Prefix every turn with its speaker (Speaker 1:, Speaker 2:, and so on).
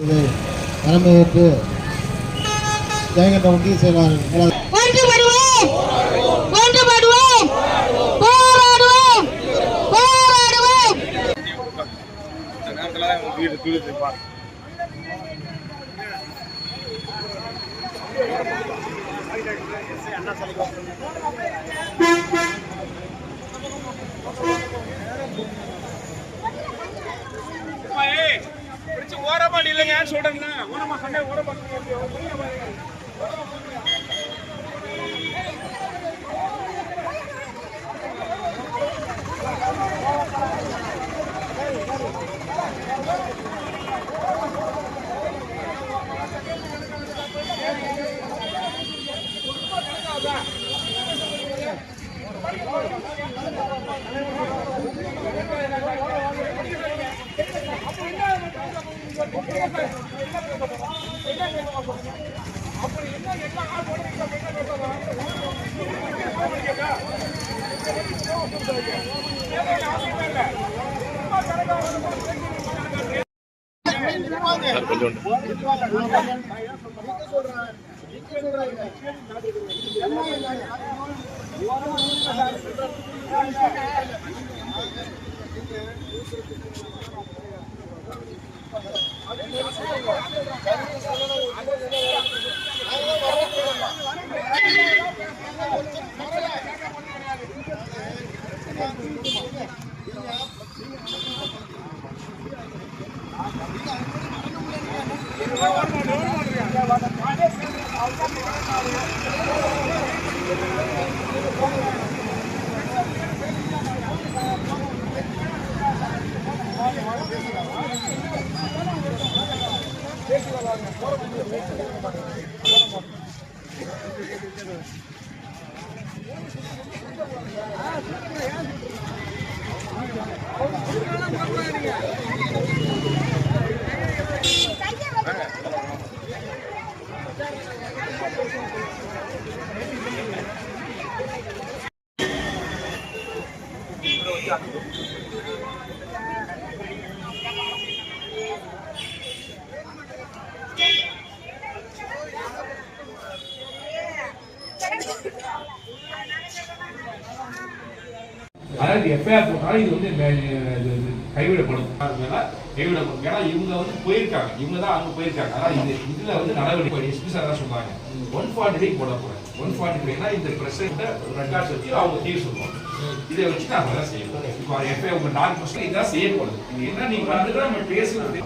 Speaker 1: தலைமையேற்று ஜெயகண்ட ஒன்றிய செயலாளர்
Speaker 2: ஓரமா இல்லைங்க சொல்றேங்கண்ணா ஓரமா சண்டை ஓரமா
Speaker 3: அதாவது எஃப்ஐஆர் போட்டாலும் இது வந்து கைவிடப்படும். ஏன்னா இவங்க வந்து போயிருக்காங்க, இவங்க தான் அங்கே போயிருக்காங்க. அதாவது இதுல வந்து நடவடிக்கை எஸ்பி சார் தான் சொல்றாங்க 145 போட போறேன். 145னா இந்த பிரசிடென்ட் ரெக்கார்ட்ஸ் வச்சு அவங்க தீர்வு சொல்லுவாங்க. இதை வச்சு நாங்கள் தான் செய்யணும். இப்போ எஃப்ஐஆர் உங்க 4% இதான் செய்யப்படுது. இது என்ன நீங்க வந்து நம்ம பேசுறது